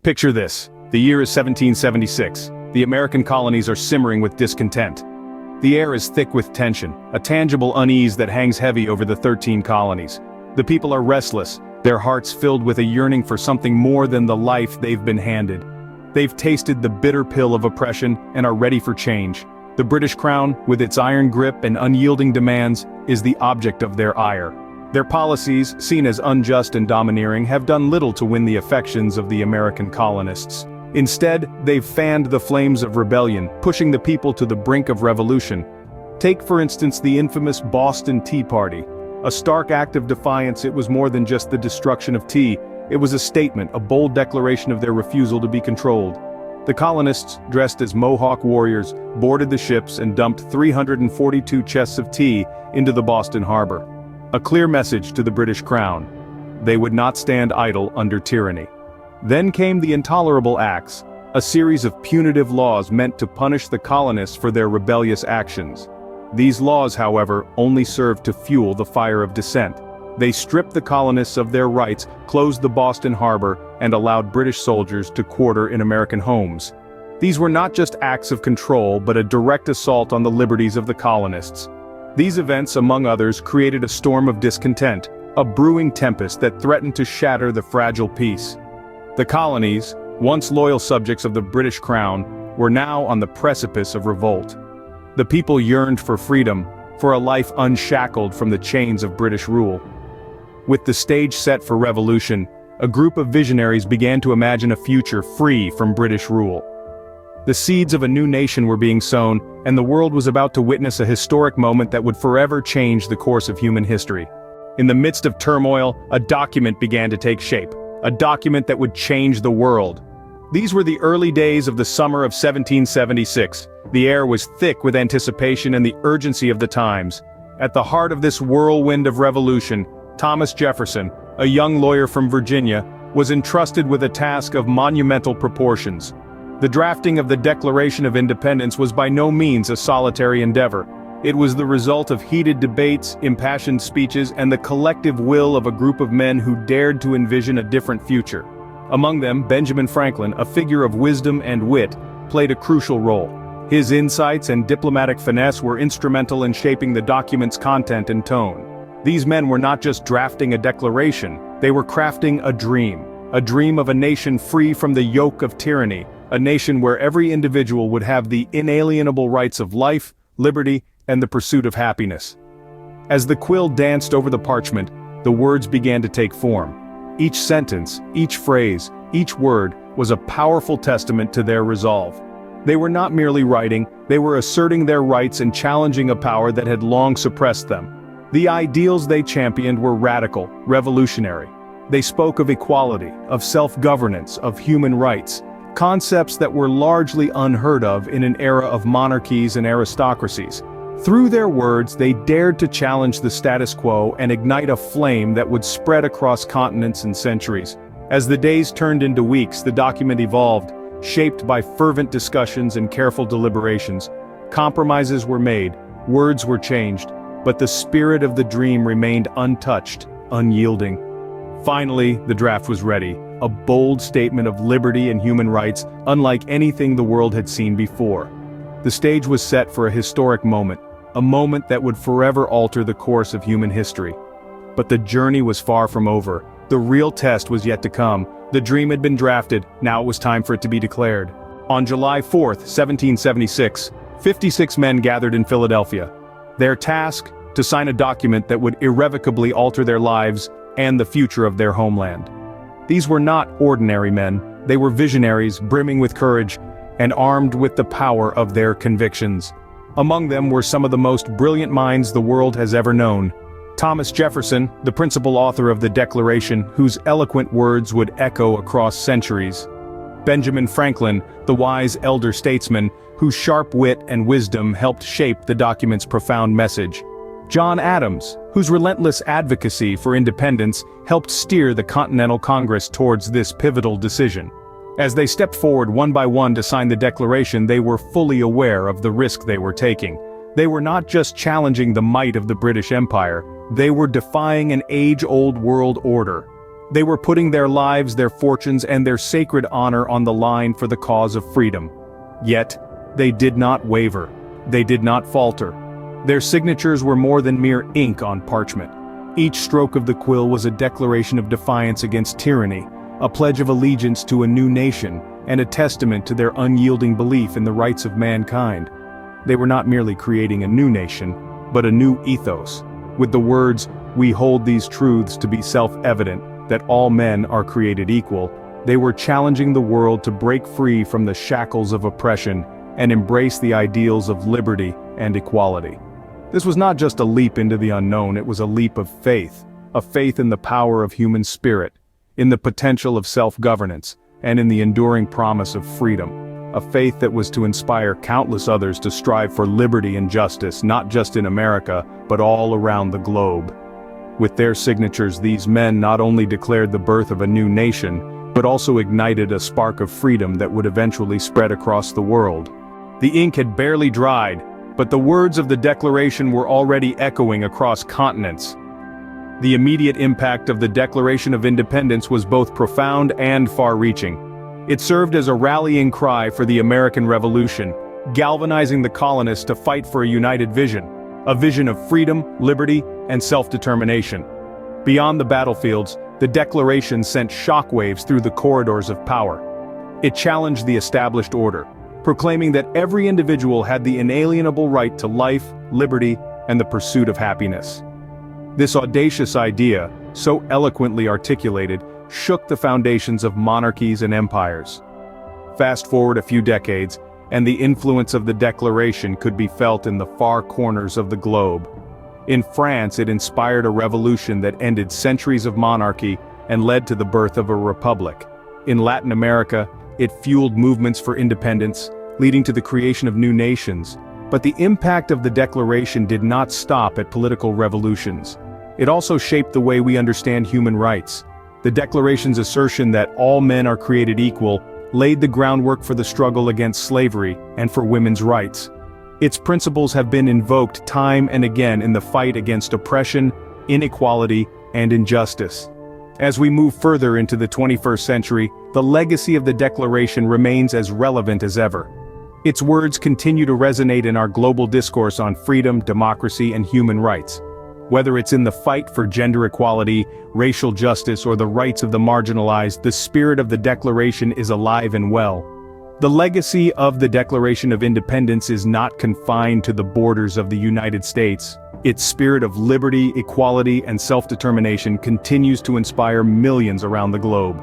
Picture this. The year is 1776. The American colonies are simmering with discontent. The air is thick with tension, a tangible unease that hangs heavy over the 13 colonies. The people are restless, their hearts filled with a yearning for something more than the life they've been handed. They've tasted the bitter pill of oppression and are ready for change. The British Crown, with its iron grip and unyielding demands, is the object of their ire. Their policies, seen as unjust and domineering, have done little to win the affections of the American colonists. Instead, they've fanned the flames of rebellion, pushing the people to the brink of revolution. Take, for instance, the infamous Boston Tea Party. A stark act of defiance, it was more than just the destruction of tea. It was a statement, a bold declaration of their refusal to be controlled. The colonists, dressed as Mohawk warriors, boarded the ships and dumped 342 chests of tea into the Boston harbor. A clear message to the British Crown. They would not stand idle under tyranny. Then came the Intolerable Acts, a series of punitive laws meant to punish the colonists for their rebellious actions. These laws, however, only served to fuel the fire of dissent. They stripped the colonists of their rights, closed the Boston harbor, and allowed British soldiers to quarter in American homes. These were not just acts of control but a direct assault on the liberties of the colonists. These events, among others, created a storm of discontent, a brewing tempest that threatened to shatter the fragile peace. The colonies, once loyal subjects of the British Crown, were now on the precipice of revolt. The people yearned for freedom, for a life unshackled from the chains of British rule. With the stage set for revolution, a group of visionaries began to imagine a future free from British rule. The seeds of a new nation were being sown, and the world was about to witness a historic moment that would forever change the course of human history. In the midst of turmoil, a document began to take shape, a document that would change the world. These were the early days of the summer of 1776. The air was thick with anticipation and the urgency of the times. At the heart of this whirlwind of revolution, Thomas Jefferson, a young lawyer from Virginia, was entrusted with a task of monumental proportions. The drafting of the Declaration of Independence was by no means a solitary endeavor. It was the result of heated debates, impassioned speeches, and the collective will of a group of men who dared to envision a different future. Among them, Benjamin Franklin, a figure of wisdom and wit, played a crucial role. His insights and diplomatic finesse were instrumental in shaping the document's content and tone. These men were not just drafting a declaration, they were crafting a dream of a nation free from the yoke of tyranny, a nation where every individual would have the inalienable rights of life, liberty, and the pursuit of happiness. As the quill danced over the parchment, the words began to take form. Each sentence, each phrase, each word was a powerful testament to their resolve. They were not merely writing, they were asserting their rights and challenging a power that had long suppressed them. The ideals they championed were radical, revolutionary. They spoke of equality, of self-governance, of human rights, concepts that were largely unheard of in an era of monarchies and aristocracies. Through their words, they dared to challenge the status quo and ignite a flame that would spread across continents and centuries. As the days turned into weeks, the document evolved, shaped by fervent discussions and careful deliberations. Compromises were made, words were changed, but the spirit of the dream remained untouched, unyielding. Finally, the draft was ready, a bold statement of liberty and human rights, unlike anything the world had seen before. The stage was set for a historic moment, a moment that would forever alter the course of human history. But the journey was far from over. The real test was yet to come. The dream had been drafted, now it was time for it to be declared. On July 4, 1776, 56 men gathered in Philadelphia. Their task, to sign a document that would irrevocably alter their lives and the future of their homeland. These were not ordinary men, they were visionaries brimming with courage and armed with the power of their convictions. Among them were some of the most brilliant minds the world has ever known. Thomas Jefferson, the principal author of the Declaration, whose eloquent words would echo across centuries. Benjamin Franklin, the wise elder statesman, whose sharp wit and wisdom helped shape the document's profound message. John Adams, whose relentless advocacy for independence helped steer the Continental Congress towards this pivotal decision. As they stepped forward one by one to sign the Declaration, they were fully aware of the risk they were taking. They were not just challenging the might of the British Empire, they were defying an age-old world order. They were putting their lives, their fortunes, and their sacred honor on the line for the cause of freedom. Yet, they did not waver. They did not falter. Their signatures were more than mere ink on parchment. Each stroke of the quill was a declaration of defiance against tyranny, a pledge of allegiance to a new nation, and a testament to their unyielding belief in the rights of mankind. They were not merely creating a new nation, but a new ethos. With the words, "We hold these truths to be self-evident, that all men are created equal," they were challenging the world to break free from the shackles of oppression and embrace the ideals of liberty and equality. This was not just a leap into the unknown, it was a leap of faith, a faith in the power of human spirit, in the potential of self-governance, and in the enduring promise of freedom. A faith that was to inspire countless others to strive for liberty and justice, not just in America, but all around the globe. With their signatures, these men not only declared the birth of a new nation, but also ignited a spark of freedom that would eventually spread across the world. The ink had barely dried, but the words of the Declaration were already echoing across continents. The immediate impact of the Declaration of Independence was both profound and far-reaching. It served as a rallying cry for the American Revolution, galvanizing the colonists to fight for a united vision, a vision of freedom, liberty, and self-determination. Beyond the battlefields, the Declaration sent shockwaves through the corridors of power. It challenged the established order, proclaiming that every individual had the inalienable right to life, liberty, and the pursuit of happiness. This audacious idea, so eloquently articulated, shook the foundations of monarchies and empires. Fast forward a few decades, and the influence of the Declaration could be felt in the far corners of the globe. In France, it inspired a revolution that ended centuries of monarchy and led to the birth of a republic. In Latin America, it fueled movements for independence, leading to the creation of new nations. But the impact of the Declaration did not stop at political revolutions. It also shaped the way we understand human rights. The Declaration's assertion that all men are created equal laid the groundwork for the struggle against slavery and for women's rights. Its principles have been invoked time and again in the fight against oppression, inequality, and injustice. As we move further into the 21st century, the legacy of the Declaration remains as relevant as ever. Its words continue to resonate in our global discourse on freedom, democracy, and human rights. Whether it's in the fight for gender equality, racial justice, or the rights of the marginalized, the spirit of the Declaration is alive and well. The legacy of the Declaration of Independence is not confined to the borders of the United States. Its spirit of liberty, equality, and self-determination continues to inspire millions around the globe.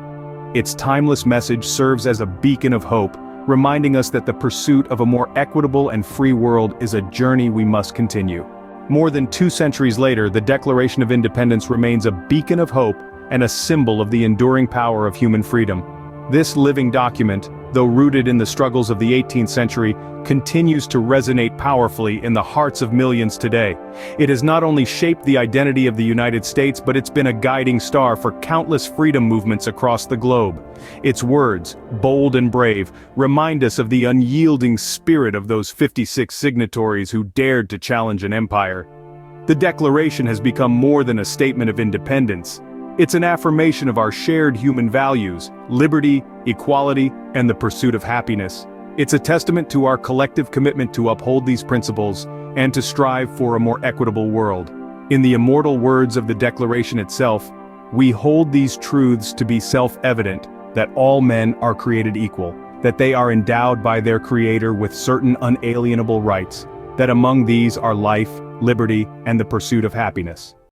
Its timeless message serves as a beacon of hope, reminding us that the pursuit of a more equitable and free world is a journey we must continue. More than 2 centuries later, the Declaration of Independence remains a beacon of hope and a symbol of the enduring power of human freedom. This living document, though rooted in the struggles of the 18th century, continues to resonate powerfully in the hearts of millions today. It has not only shaped the identity of the United States, but it's been a guiding star for countless freedom movements across the globe. Its words, bold and brave, remind us of the unyielding spirit of those 56 signatories who dared to challenge an empire. The Declaration has become more than a statement of independence. It's an affirmation of our shared human values, liberty, equality, and the pursuit of happiness. It's a testament to our collective commitment to uphold these principles and to strive for a more equitable world. In the immortal words of the Declaration itself, we hold these truths to be self-evident, that all men are created equal, that they are endowed by their Creator with certain unalienable rights, that among these are life, liberty, and the pursuit of happiness.